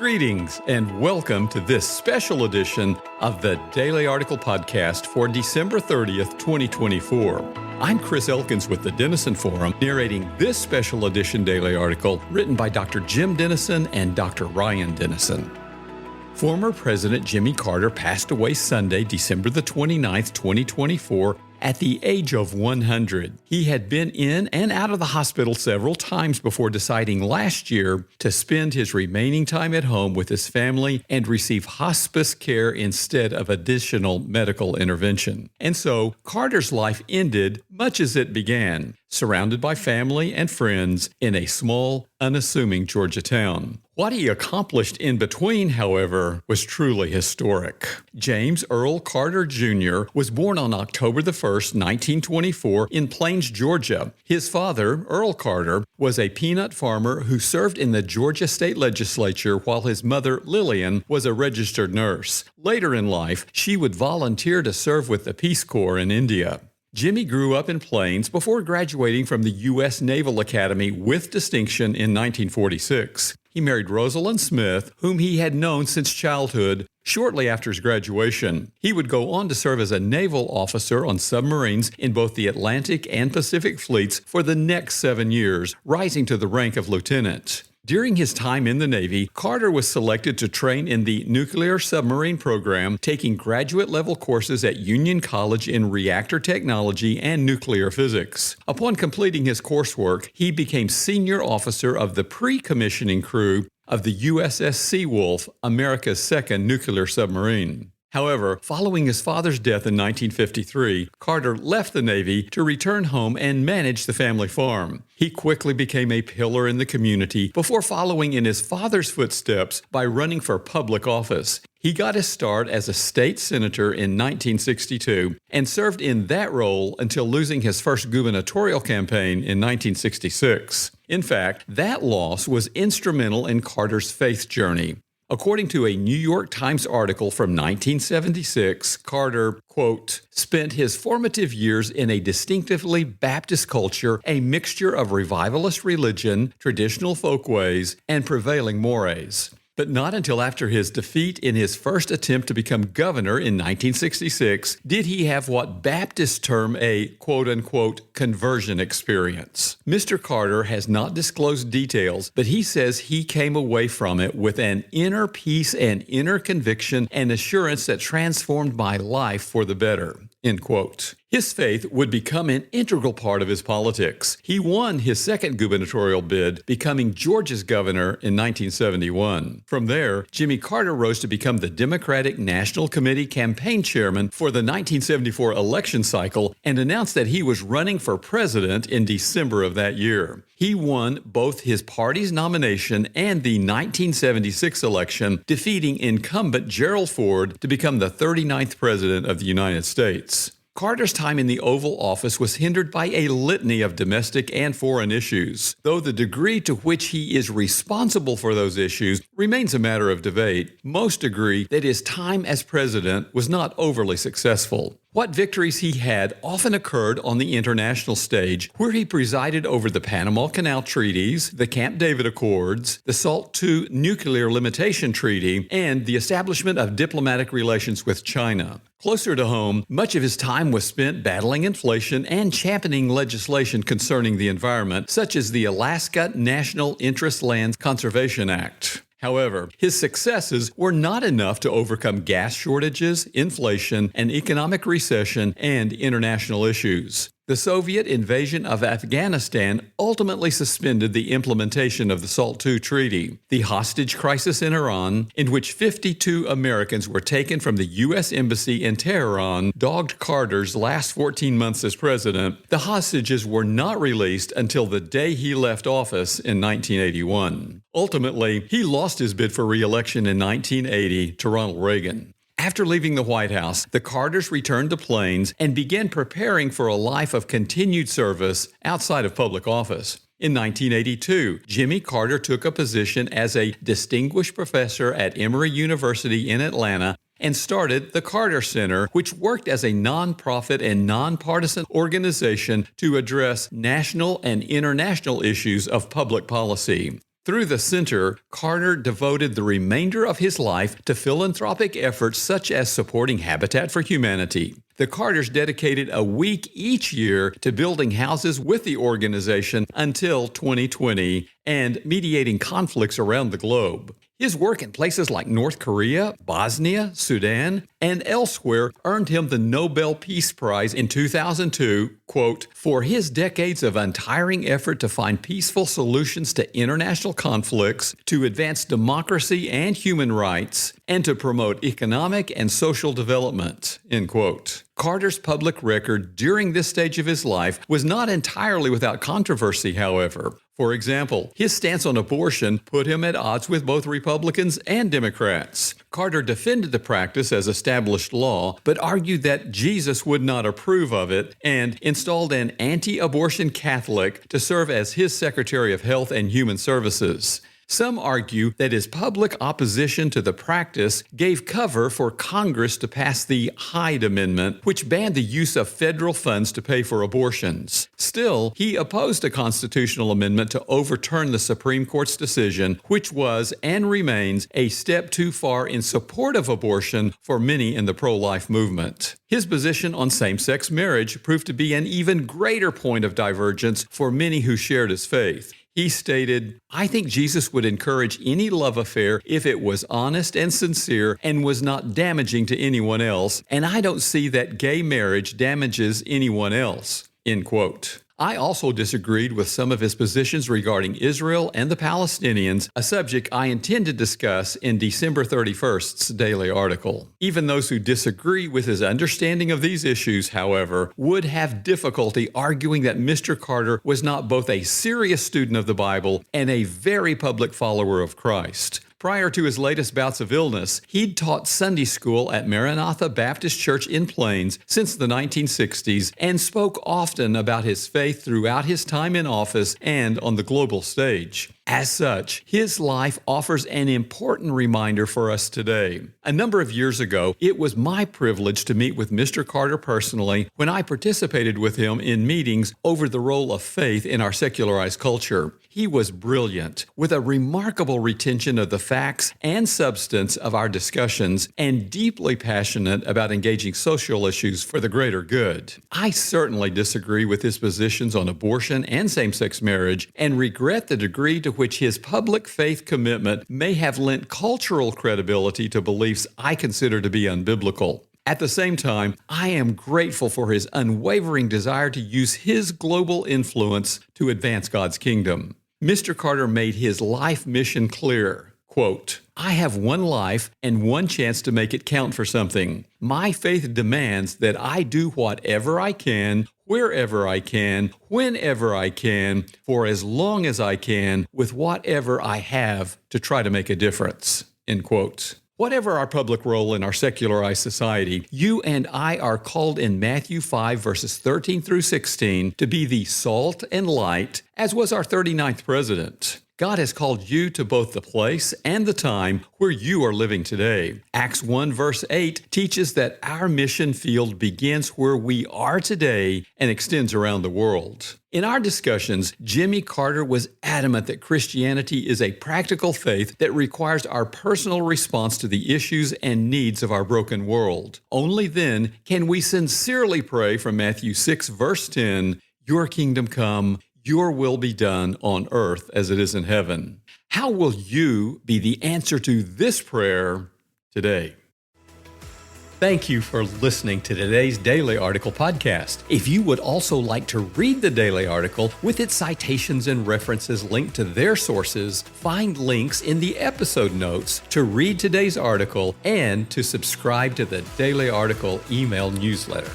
Greetings and welcome to this special edition of the Daily Article Podcast for December 30th, 2024. I'm Chris Elkins with the Denison Forum, narrating this special edition daily article written by Dr. Jim Denison and Dr. Ryan Denison. Former President Jimmy Carter passed away Sunday, December the 29th, 2024, at the age of 100. He had been in and out of the hospital several times before deciding last year to spend his remaining time at home with his family and receive hospice care instead of additional medical intervention. And so, Carter's life ended much as it began, surrounded by family and friends in a small, unassuming Georgia town. What he accomplished in between, however, was truly historic. James Earl Carter Jr. was born on October the 1st, 1924, in Plains, Georgia. His father, Earl Carter, was a peanut farmer who served in the Georgia state legislature while his mother, Lillian, was a registered nurse. Later in life, she would volunteer to serve with the Peace Corps in India. Jimmy grew up in Plains before graduating from the U.S. Naval Academy with distinction in 1946. He married Rosalind Smith, whom he had known since childhood. Shortly after his graduation, he would go on to serve as a naval officer on submarines in both the Atlantic and Pacific fleets for the next 7 years, rising to the rank of lieutenant. During his time in the Navy, Carter was selected to train in the nuclear submarine program, taking graduate-level courses at Union College in reactor technology and nuclear physics. Upon completing his coursework, he became senior officer of the pre-commissioning crew of the USS Seawolf, America's second nuclear submarine. However, following his father's death in 1953, Carter left the Navy to return home and manage the family farm. He quickly became a pillar in the community before following in his father's footsteps by running for public office. He got his start as a state senator in 1962 and served in that role until losing his first gubernatorial campaign in 1966. In fact, that loss was instrumental in Carter's faith journey. According to a New York Times article from 1976, Carter, quote, spent his formative years in a distinctively Baptist culture, a mixture of revivalist religion, traditional folkways, and prevailing mores. But not until after his defeat in his first attempt to become governor in 1966 did he have what Baptists term a quote-unquote conversion experience. Mr. Carter has not disclosed details, but he says he came away from it with an inner peace and inner conviction and assurance that transformed my life for the better. End quote. His faith would become an integral part of his politics. He won his second gubernatorial bid, becoming Georgia's governor in 1971. From there, Jimmy Carter rose to become the Democratic National Committee campaign chairman for the 1974 election cycle and announced that he was running for president in December of that year. He won both his party's nomination and the 1976 election, defeating incumbent Gerald Ford to become the 39th president of the United States. Carter's time in the Oval Office was hindered by a litany of domestic and foreign issues, though the degree to which he is responsible for those issues remains a matter of debate. Most agree that his time as president was not overly successful. What victories he had often occurred on the international stage, where he presided over the Panama Canal Treaties, the Camp David Accords, the SALT II Nuclear Limitation Treaty, and the establishment of diplomatic relations with China. Closer to home, much of his time was spent battling inflation and championing legislation concerning the environment, such as the Alaska National Interest Lands Conservation Act. However, his successes were not enough to overcome gas shortages, inflation, an economic recession, and international issues. The Soviet invasion of Afghanistan ultimately suspended the implementation of the SALT II treaty. The hostage crisis in Iran, in which 52 Americans were taken from the U.S. Embassy in Tehran, dogged Carter's last 14 months as president. The hostages were not released until the day he left office in 1981. Ultimately, he lost his bid for re-election in 1980 to Ronald Reagan. After leaving the White House, the Carters returned to Plains and began preparing for a life of continued service outside of public office. In 1982, Jimmy Carter took a position as a distinguished professor at Emory University in Atlanta and started the Carter Center, which worked as a nonprofit and nonpartisan organization to address national and international issues of public policy. Through the center, Carter devoted the remainder of his life to philanthropic efforts such as supporting Habitat for Humanity. The Carters dedicated a week each year to building houses with the organization until 2020 and mediating conflicts around the globe. His work in places like North Korea, Bosnia, Sudan, and elsewhere earned him the Nobel Peace Prize in 2002, quote, for his decades of untiring effort to find peaceful solutions to international conflicts, to advance democracy and human rights, and to promote economic and social development, end quote. Carter's public record during this stage of his life was not entirely without controversy, however. For example, his stance on abortion put him at odds with both Republicans and Democrats. Carter defended the practice as established law, but argued that Jesus would not approve of it and installed an anti-abortion Catholic to serve as his Secretary of Health and Human Services. Some argue that his public opposition to the practice gave cover for Congress to pass the Hyde Amendment, which banned the use of federal funds to pay for abortions. Still, he opposed a constitutional amendment to overturn the Supreme Court's decision, which was and remains a step too far in support of abortion for many in the pro-life movement. His position on same-sex marriage proved to be an even greater point of divergence for many who shared his faith. He stated, I think Jesus would encourage any love affair if it was honest and sincere and was not damaging to anyone else, and I don't see that gay marriage damages anyone else, end quote. I also disagreed with some of his positions regarding Israel and the Palestinians, a subject I intend to discuss in December 31st's daily article. Even those who disagree with his understanding of these issues, however, would have difficulty arguing that Mr. Carter was not both a serious student of the Bible and a very public follower of Christ. Prior to his latest bouts of illness, he'd taught Sunday school at Maranatha Baptist Church in Plains since the 1960s and spoke often about his faith throughout his time in office and on the global stage. As such, his life offers an important reminder for us today. A number of years ago, it was my privilege to meet with Mr. Carter personally when I participated with him in meetings over the role of faith in our secularized culture. He was brilliant, with a remarkable retention of the facts and substance of our discussions, and deeply passionate about engaging social issues for the greater good. I certainly disagree with his positions on abortion and same-sex marriage, and regret the degree to which his public faith commitment may have lent cultural credibility to beliefs I consider to be unbiblical. At the same time, I am grateful for his unwavering desire to use his global influence to advance God's kingdom. Mr. Carter made his life mission clear. Quote, I have one life and one chance to make it count for something. My faith demands that I do whatever I can, wherever I can, whenever I can, for as long as I can, with whatever I have to try to make a difference. End quote. Whatever our public role in our secularized society, you and I are called in Matthew 5, verses 13 through 16, to be the salt and light, as was our 39th president. God has called you to both the place and the time where you are living today. Acts 1 verse 8 teaches that our mission field begins where we are today and extends around the world. In our discussions, Jimmy Carter was adamant that Christianity is a practical faith that requires our personal response to the issues and needs of our broken world. Only then can we sincerely pray from Matthew 6 verse 10, Your kingdom come, your will be done on earth as it is in heaven. How will you be the answer to this prayer today? Thank you for listening to today's Daily Article podcast. If you would also like to read the Daily Article with its citations and references linked to their sources, find links in the episode notes to read today's article and to subscribe to the Daily Article email newsletter.